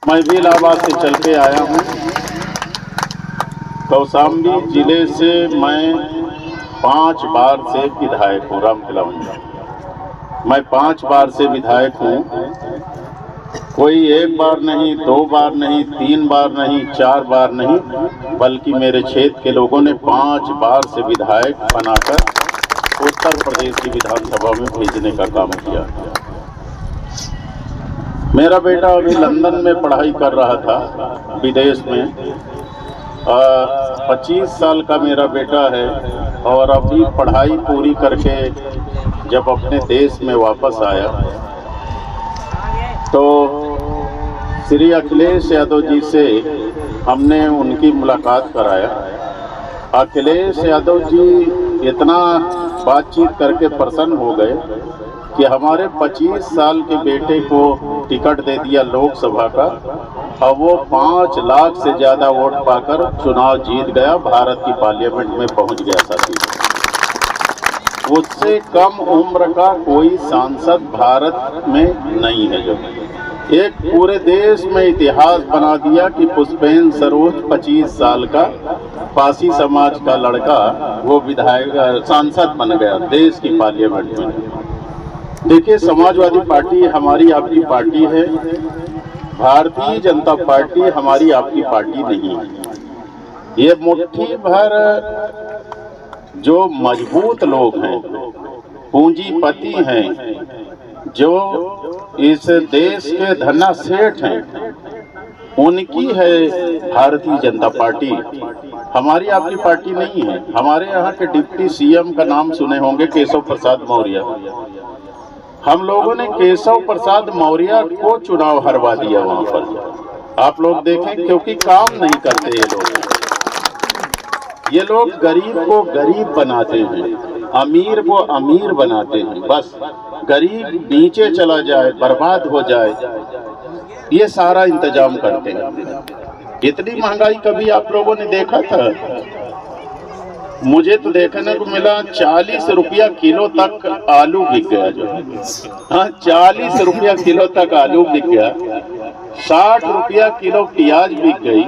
मैं भी इलाहाबाद से चल के आया हूँ। कौशाम्बी जिले से मैं 5 बार से विधायक हूँ। रामकिला मैं 5 बार से विधायक हूँ। कोई 1 बार नहीं, 2 बार नहीं, 3 बार नहीं, 4 बार नहीं, बल्कि मेरे क्षेत्र के लोगों ने 5 बार से विधायक बनाकर उत्तर प्रदेश की विधानसभा में भेजने का काम किया। मेरा बेटा अभी लंदन में पढ़ाई कर रहा था, विदेश में। 25 साल का मेरा बेटा है और अभी पढ़ाई पूरी करके जब अपने देश में वापस आया तो श्री अखिलेश यादव जी से हमने उनकी मुलाकात कराया। अखिलेश यादव जी इतना बातचीत करके प्रसन्न हो गए कि हमारे 25 साल के बेटे को टिकट दे दिया लोकसभा का और वो 5 लाख से ज़्यादा वोट पाकर चुनाव जीत गया, भारत की पार्लियामेंट में पहुंच गया। साथी, उससे कम उम्र का कोई सांसद भारत में नहीं है। जो एक पूरे देश में इतिहास बना दिया कि पुष्पेंद्र सरोज 25 साल का पासी समाज का लड़का वो विधायक सांसद बन गया देश की पार्लियामेंट में। देखिए, समाजवादी पार्टी हमारी आपकी पार्टी है, भारतीय जनता पार्टी हमारी आपकी पार्टी नहीं है। ये मुट्ठी भर जो मजबूत लोग हैं, पूंजीपति हैं, जो इस देश के धन्ना सेठ हैं, उनकी है भारतीय जनता पार्टी, हमारी आपकी पार्टी नहीं है। हमारे यहाँ के डिप्टी सीएम का नाम सुने होंगे, केशव प्रसाद मौर्य। हम लोगों ने केशव प्रसाद मौर्य को चुनाव हरवा दिया वहां पर। आप लोग देखें, क्योंकि काम नहीं करते ये लोग गरीब को गरीब बनाते हैं, अमीर को अमीर बनाते हैं। बस गरीब नीचे चला जाए, बर्बाद हो जाए, ये सारा इंतजाम करते हैं। इतनी महंगाई कभी आप लोगों ने देखा था? मुझे तो देखने को मिला 40 रुपया किलो तक आलू बिक गया। जो 40 रुपया किलो तक आलू बिक गया, 60 रुपया किलो प्याज बिक गई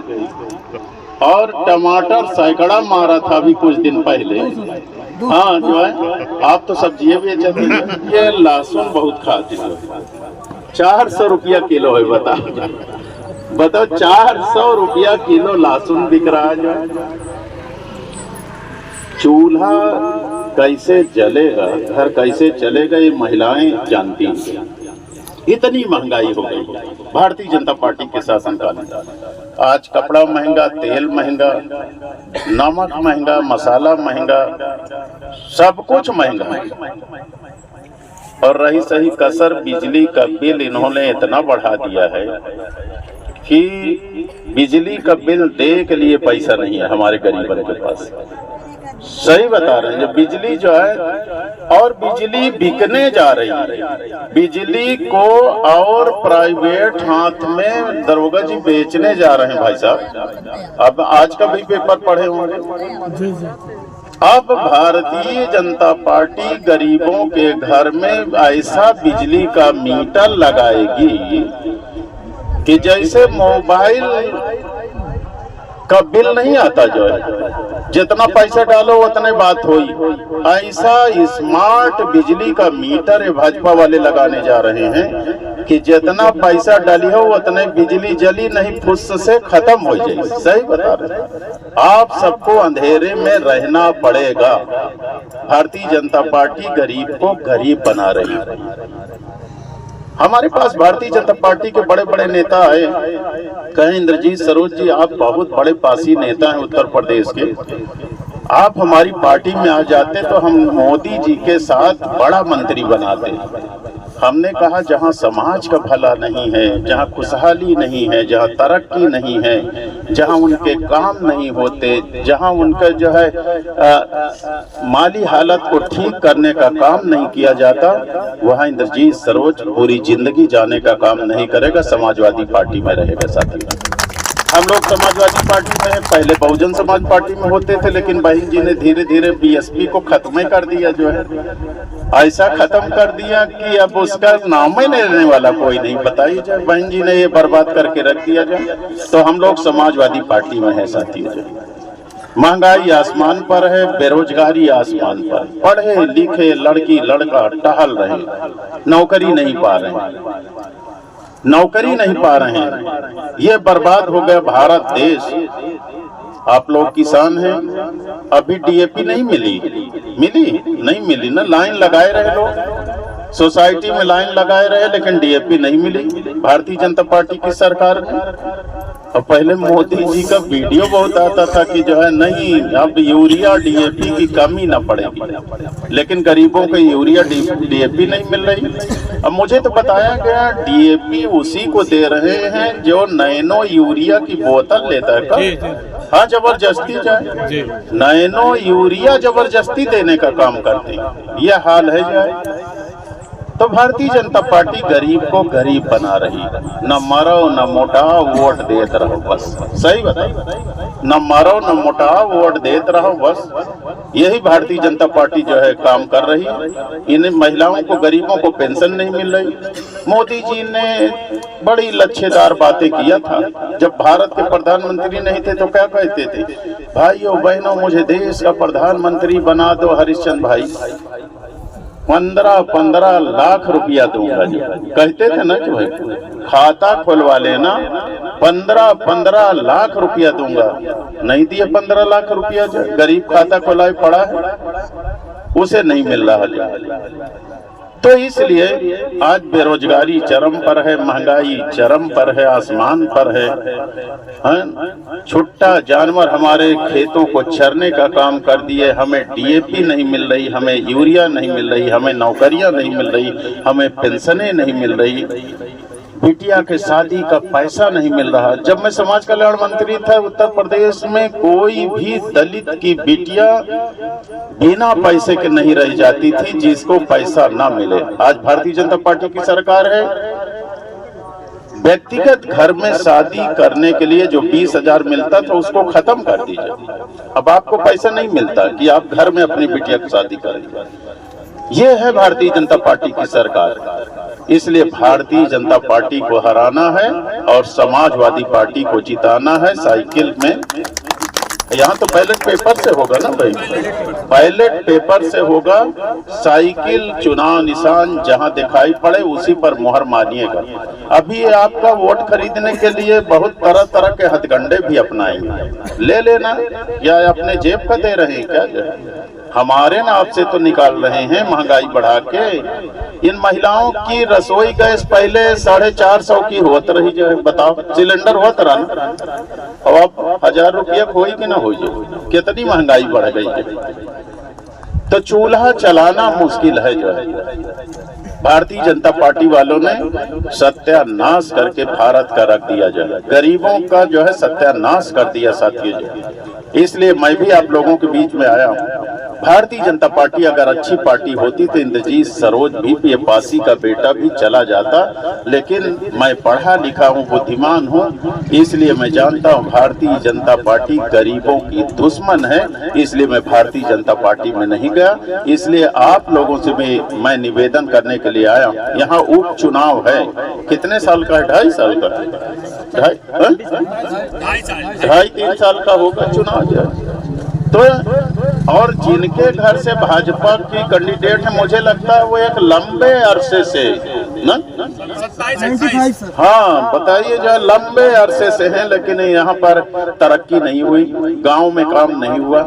और टमाटर सैकड़ा मारा था अभी कुछ दिन पहले। हाँ, जो है आप तो सब्जियां बेचते हैं, ये लहसुन बहुत खाते हैं। 400 रुपया किलो है। बताओ 400 रुपया किलो लहसुन बिक रहा है। जो चूल्हा कैसे जलेगा, घर कैसे चलेगा, ये महिलाएं जानती हैं। इतनी महंगाई हो गई भारतीय जनता पार्टी के शासनकाल में। आज कपड़ा महंगा, तेल महंगा, नमक महंगा, मसाला महंगा, सब कुछ महंगा है। और रही सही कसर, बिजली का बिल इन्होंने इतना बढ़ा दिया है कि बिजली का बिल दे के लिए पैसा नहीं है हमारे गरीबों के पास। सही बता रहे हैं, जो बिजली जो है, और बिजली बिकने जा रही है। बिजली को और प्राइवेट हाथ में दरोगा जी बेचने जा रहे हैं। भाई साहब, अब आज का भी पेपर पढ़े होंगे। अब भारतीय जनता पार्टी गरीबों के घर में ऐसा बिजली का मीटर लगाएगी कि जैसे मोबाइल का बिल नहीं आता, जो है जितना पैसा डालो उतने बात हुई। ऐसा स्मार्ट बिजली का मीटर भाजपा वाले लगाने जा रहे हैं कि जितना पैसा डाली हो उतने बिजली जली नहीं, फुस से खत्म हो जाए। सही बता रहे हैं, आप सबको अंधेरे में रहना पड़ेगा। भारतीय जनता पार्टी गरीब को गरीब बना रही है। हमारे पास भारतीय जनता पार्टी के बड़े बड़े नेता हैं। कहें इंद्रजीत सरोज जी, आप बहुत बड़े पासी नेता हैं उत्तर प्रदेश के, आप हमारी पार्टी में आ जाते तो हम मोदी जी के साथ बड़ा मंत्री बनाते। हमने कहा जहां समाज का भला नहीं है, जहां खुशहाली नहीं है, जहां तरक्की नहीं है, जहां उनके काम नहीं होते, जहां उनका जो है माली हालत को ठीक करने का काम नहीं किया जाता, वहां इंद्रजीत सरोज पूरी जिंदगी जाने का काम नहीं करेगा, समाजवादी पार्टी में रहेगा। साथियों, हम लोग समाजवादी पार्टी में पहले बहुजन समाज पार्टी में होते थे, लेकिन बहन जी ने धीरे धीरे बीएसपी को खत्म कर दिया, जो है ऐसा खत्म कर दिया कि अब उसका नाम ही लेने वाला कोई नहीं। बताइए जाए, बहन जी ने ये बर्बाद करके रख दिया जाए। तो हम लोग समाजवादी पार्टी में है साथियों। महंगाई आसमान पर है, बेरोजगारी आसमान पर, पढ़े लिखे लड़की लड़का टहल रहे, नौकरी नहीं पा रहे हैं। ये बर्बाद हो गया भारत देश। आप लोग किसान हैं, अभी डीएपी नहीं मिली ना, लाइन लगाए रहे लोग, सोसाइटी में लाइन लगाए रहे, लेकिन डीएपी नहीं मिली भारतीय जनता पार्टी की सरकार में। और पहले मोदी जी का वीडियो बहुत आता था कि जो है नहीं, अब यूरिया डीएपी की कमी ना पड़ेगी, लेकिन गरीबों को यूरिया डीएपी नहीं मिल रही। अब मुझे तो बताया गया डीएपी उसी को दे रहे हैं जो नैनो यूरिया की बोतल लेता है। हाँ, जबरदस्ती जाए, नैनो यूरिया जबरदस्ती देने का काम करते हैं। यह हाल है जाए। तो भारतीय जनता पार्टी गरीब को गरीब बना रही, न मरो न मोटाओ वोट देते रहो बस। सही बताइए, न मरो न मोटाओ वोट देते रहो बस। यही भारतीय जनता पार्टी जो है काम कर रही है। इन महिलाओं को, गरीबों को पेंशन नहीं मिल रही। मोदी जी ने बड़ी लच्छेदार बातें किया था जब भारत के प्रधानमंत्री नहीं थे, तो क्या कहते थे, भाइयों बहनों मुझे देश का प्रधानमंत्री बना दो हरिश्चंद्र भाई, 15 लाख रुपया दूंगा। जो कहते थे ना, जो है खाता खुलवा लेना, 15 लाख रुपया दूंगा। नहीं दिए 15 लाख रुपया, जो गरीब खाता खुलाए पड़ा है, उसे नहीं मिल रहा है। तो इसलिए आज बेरोजगारी चरम पर है, महंगाई चरम पर है, आसमान पर है। छुट्टा जानवर हमारे खेतों को चरने का काम कर दिए। हमें डीएपी नहीं मिल रही, हमें यूरिया नहीं मिल रही, हमें नौकरियां नहीं मिल रही, हमें पेंशनें नहीं मिल रही, बिटिया के शादी का पैसा नहीं मिल रहा। जब मैं समाज कल्याण मंत्री था, उत्तर प्रदेश में कोई भी दलित की बिटिया बिना पैसे के नहीं रह जाती थी जिसको पैसा ना मिले। आज भारतीय जनता पार्टी की सरकार है, व्यक्तिगत घर में शादी करने के लिए जो 20,000 मिलता था उसको खत्म कर दीजिए। अब आपको पैसा नहीं मिलता कि आप घर में अपनी बिटिया की शादी करें। ये है भारतीय जनता पार्टी की सरकार। इसलिए भारतीय जनता पार्टी को हराना है और समाजवादी पार्टी को जिताना है। साइकिल में यहाँ तो बैलेट पेपर से होगा ना भाई, बैलेट पेपर से होगा। साइकिल चुनाव निशान जहाँ दिखाई पड़े उसी पर मुहर मानिएगा। अभी आपका वोट खरीदने के लिए बहुत तरह तरह के हथकंडे भी अपनाएंगे। ले लेना, या अपने जेब का दे रहे हैं क्या? हमारे नाम से तो निकाल रहे हैं महंगाई बढ़ा के। इन महिलाओं की रसोई गैस पहले 450 की होत रही, जो है बताओ, सिलेंडर होता रहा ना, अब आप 1000 रुपया होई कि ना होई, कितनी महंगाई बढ़ गई है। तो चूल्हा चलाना मुश्किल है। जो है भारतीय जनता पार्टी वालों ने सत्यानाश करके भारत का रख दिया, जो है गरीबों का जो है सत्यानाश कर दिया साथियों। इसलिए मैं भी आप लोगों के बीच में आया हूँ। भारतीय जनता पार्टी अगर अच्छी पार्टी होती तो इंद्रजीत सरोज भी, ये पासी का बेटा भी चला जाता, लेकिन मैं पढ़ा लिखा हूँ, बुद्धिमान हूँ, इसलिए मैं जानता हूँ भारतीय जनता पार्टी गरीबों की दुश्मन है। इसलिए मैं भारतीय जनता पार्टी में नहीं गया। इसलिए आप लोगों से मैं निवेदन करने के लिए आया हूँ। यहाँ उपचुनाव है, कितने साल का है? 2.5 साल का, 2.5-3 साल का होगा चुनाव जो है। तो और जिनके घर से भाजपा की कैंडिडेट है, मुझे लगता है वो एक लंबे अरसे से ना, हाँ बताइए, जो लंबे अरसे से हैं, लेकिन यहाँ पर तरक्की नहीं हुई, गांव में काम नहीं हुआ,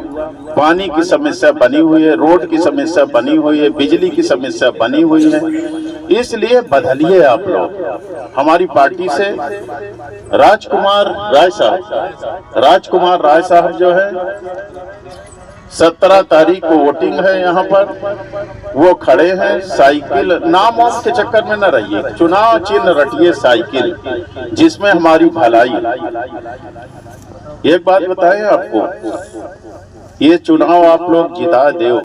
पानी की समस्या बनी हुई है, रोड की समस्या बनी हुई है, बिजली की समस्या बनी हुई है। इसलिए बदलिए आप लोग हमारी पार्टी से। राजकुमार राय साहब जो है 17 तारीख को वोटिंग है यहाँ पर, वो खड़े हैं। साइकिल नाम वाम के चक्कर में न रहिए, चुनाव चिन्ह रटिए साइकिल, जिसमें हमारी भलाई। एक बात बताएं आपको, ये चुनाव आप लोग जिता दो।